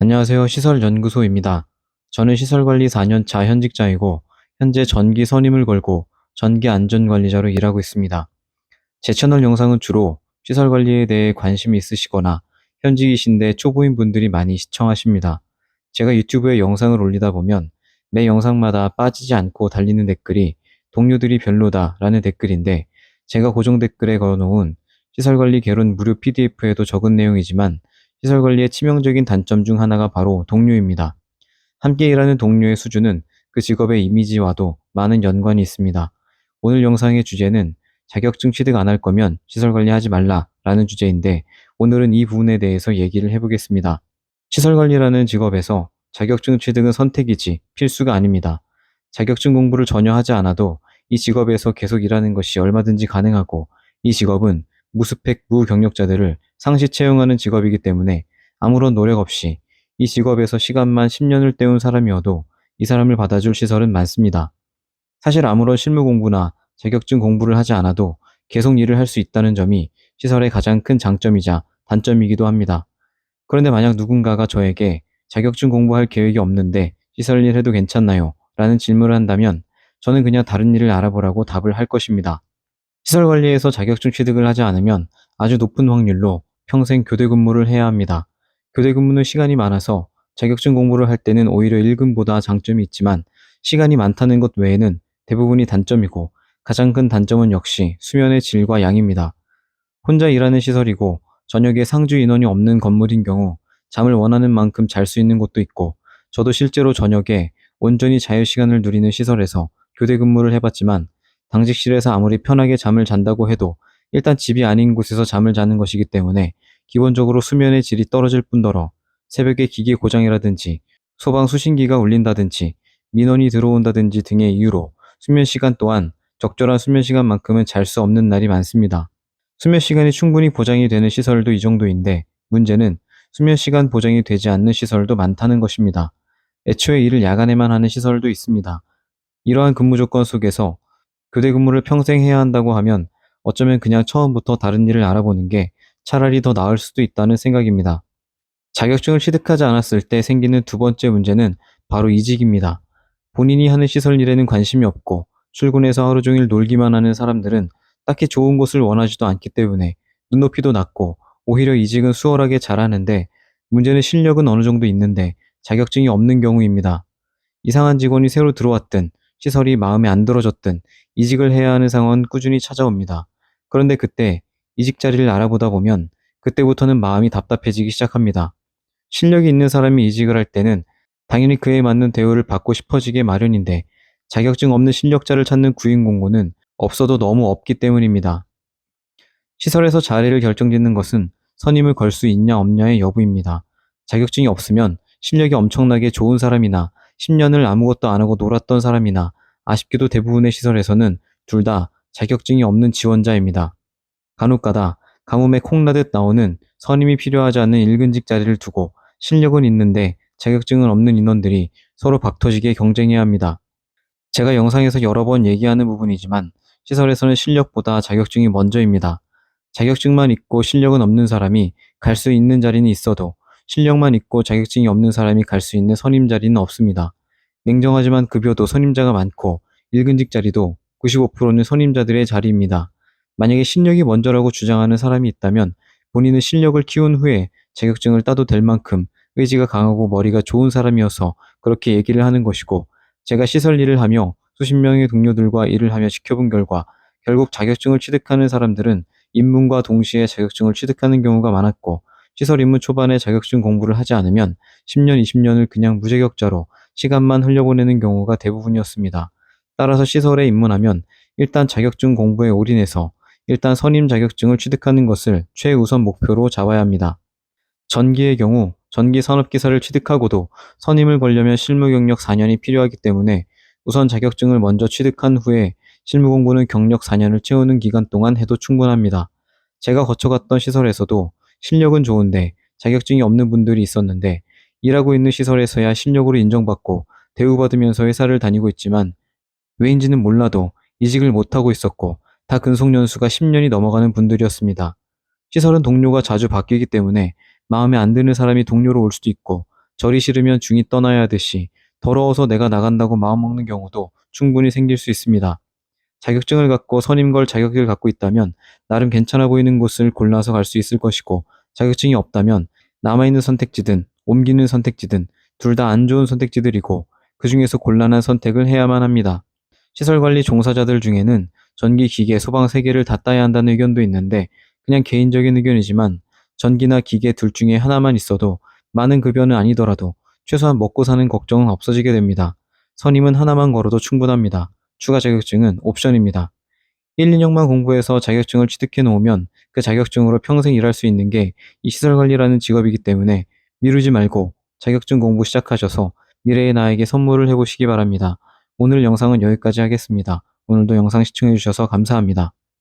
안녕하세요. 시설연구소입니다. 저는 시설관리 4년차 현직자이고 현재 전기 선임을 걸고 전기 안전관리자로 일하고 있습니다. 제 채널 영상은 주로 시설관리에 대해 관심이 있으시거나 현직이신데 초보인 분들이 많이 시청하십니다. 제가 유튜브에 영상을 올리다 보면 매 영상마다 빠지지 않고 달리는 댓글이 동료들이 별로다라는 댓글인데, 제가 고정 댓글에 걸어놓은 시설관리 개론 무료 PDF에도 적은 내용이지만 시설관리의 치명적인 단점 중 하나가 바로 동료입니다. 함께 일하는 동료의 수준은 그 직업의 이미지와도 많은 연관이 있습니다. 오늘 영상의 주제는 자격증 취득 안 할 거면 시설관리하지 말라 라는 주제인데, 오늘은 이 부분에 대해서 얘기를 해보겠습니다. 시설관리라는 직업에서 자격증 취득은 선택이지 필수가 아닙니다. 자격증 공부를 전혀 하지 않아도 이 직업에서 계속 일하는 것이 얼마든지 가능하고, 이 직업은 무스펙 무경력자들을 상시 채용하는 직업이기 때문에 아무런 노력 없이 이 직업에서 시간만 10년을 때운 사람이어도 이 사람을 받아줄 시설은 많습니다. 사실 아무런 실무 공부나 자격증 공부를 하지 않아도 계속 일을 할 수 있다는 점이 시설의 가장 큰 장점이자 단점이기도 합니다. 그런데 만약 누군가가 저에게 자격증 공부할 계획이 없는데 시설 일 해도 괜찮나요? 라는 질문을 한다면 저는 그냥 다른 일을 알아보라고 답을 할 것입니다. 시설 관리에서 자격증 취득을 하지 않으면 아주 높은 확률로 평생 교대 근무를 해야 합니다. 교대 근무는 시간이 많아서 자격증 공부를 할 때는 오히려 일금보다 장점이 있지만, 시간이 많다는 것 외에는 대부분이 단점이고, 가장 큰 단점은 역시 수면의 질과 양입니다. 혼자 일하는 시설이고 저녁에 상주 인원이 없는 건물인 경우 잠을 원하는 만큼 잘 수 있는 곳도 있고, 저도 실제로 저녁에 온전히 자유시간을 누리는 시설에서 교대 근무를 해봤지만, 당직실에서 아무리 편하게 잠을 잔다고 해도 일단 집이 아닌 곳에서 잠을 자는 것이기 때문에 기본적으로 수면의 질이 떨어질 뿐더러 새벽에 기계 고장이라든지 소방 수신기가 울린다든지 민원이 들어온다든지 등의 이유로 수면 시간 또한 적절한 수면 시간만큼은 잘 수 없는 날이 많습니다. 수면 시간이 충분히 보장이 되는 시설도 이 정도인데, 문제는 수면 시간 보장이 되지 않는 시설도 많다는 것입니다. 애초에 일을 야간에만 하는 시설도 있습니다. 이러한 근무 조건 속에서 교대 근무를 평생 해야 한다고 하면 어쩌면 그냥 처음부터 다른 일을 알아보는 게 차라리 더 나을 수도 있다는 생각입니다. 자격증을 취득하지 않았을 때 생기는 두 번째 문제는 바로 이직입니다. 본인이 하는 시설 일에는 관심이 없고 출근해서 하루 종일 놀기만 하는 사람들은 딱히 좋은 곳을 원하지도 않기 때문에 눈높이도 낮고 오히려 이직은 수월하게 잘하는데, 문제는 실력은 어느 정도 있는데 자격증이 없는 경우입니다. 이상한 직원이 새로 들어왔든 시설이 마음에 안 들어졌든 이직을 해야 하는 상황은 꾸준히 찾아옵니다. 그런데 그때 이직 자리를 알아보다 보면 그때부터는 마음이 답답해지기 시작합니다. 실력이 있는 사람이 이직을 할 때는 당연히 그에 맞는 대우를 받고 싶어지게 마련인데, 자격증 없는 실력자를 찾는 구인 공고는 없어도 너무 없기 때문입니다. 시설에서 자리를 결정짓는 것은 선임을 걸 수 있냐 없냐의 여부입니다. 자격증이 없으면 실력이 엄청나게 좋은 사람이나 10년을 아무것도 안 하고 놀았던 사람이나, 아쉽게도 대부분의 시설에서는 둘 다 자격증이 없는 지원자입니다. 간혹가다 가뭄에 콩나듯 나오는 선임이 필요하지 않는 일근직 자리를 두고 실력은 있는데 자격증은 없는 인원들이 서로 박터지게 경쟁해야 합니다. 제가 영상에서 여러 번 얘기하는 부분이지만 시설에서는 실력보다 자격증이 먼저입니다. 자격증만 있고 실력은 없는 사람이 갈 수 있는 자리는 있어도 실력만 있고 자격증이 없는 사람이 갈 수 있는 선임 자리는 없습니다. 냉정하지만 급여도 선임자가 많고 일근직 자리도 95%는 선임자들의 자리입니다. 만약에 실력이 먼저라고 주장하는 사람이 있다면 본인은 실력을 키운 후에 자격증을 따도 될 만큼 의지가 강하고 머리가 좋은 사람이어서 그렇게 얘기를 하는 것이고, 제가 시설 일을 하며 수십 명의 동료들과 일을 하며 지켜본 결과 결국 자격증을 취득하는 사람들은 입문과 동시에 자격증을 취득하는 경우가 많았고, 시설 입문 초반에 자격증 공부를 하지 않으면 10년, 20년을 그냥 무자격자로 시간만 흘려보내는 경우가 대부분이었습니다. 따라서 시설에 입문하면 일단 자격증 공부에 올인해서 일단 선임 자격증을 취득하는 것을 최우선 목표로 잡아야 합니다. 전기의 경우 전기 산업기사를 취득하고도 선임을 걸려면 실무 경력 4년이 필요하기 때문에 우선 자격증을 먼저 취득한 후에 실무 공부는 경력 4년을 채우는 기간 동안 해도 충분합니다. 제가 거쳐갔던 시설에서도 실력은 좋은데 자격증이 없는 분들이 있었는데, 일하고 있는 시설에서야 실력으로 인정받고 대우받으면서 회사를 다니고 있지만 왜인지는 몰라도 이직을 못하고 있었고, 다 근속 연수가 10년이 넘어가는 분들이었습니다. 시설은 동료가 자주 바뀌기 때문에 마음에 안 드는 사람이 동료로 올 수도 있고, 절이 싫으면 중이 떠나야 하듯이 더러워서 내가 나간다고 마음먹는 경우도 충분히 생길 수 있습니다. 자격증을 갖고 선임 걸 자격을 갖고 있다면 나름 괜찮아 보이는 곳을 골라서 갈 수 있을 것이고, 자격증이 없다면 남아있는 선택지든 옮기는 선택지든 둘 다 안 좋은 선택지들이고, 그 중에서 곤란한 선택을 해야만 합니다. 시설관리 종사자들 중에는 전기, 기계, 소방 3개를 다 따야 한다는 의견도 있는데, 그냥 개인적인 의견이지만 전기나 기계 둘 중에 하나만 있어도 많은 급여는 아니더라도 최소한 먹고 사는 걱정은 없어지게 됩니다. 선임은 하나만 걸어도 충분합니다. 추가 자격증은 옵션입니다. 1, 2년만 공부해서 자격증을 취득해 놓으면 그 자격증으로 평생 일할 수 있는 게 이 시설관리라는 직업이기 때문에 미루지 말고 자격증 공부 시작하셔서 미래의 나에게 선물을 해보시기 바랍니다. 오늘 영상은 여기까지 하겠습니다. 오늘도 영상 시청해주셔서 감사합니다.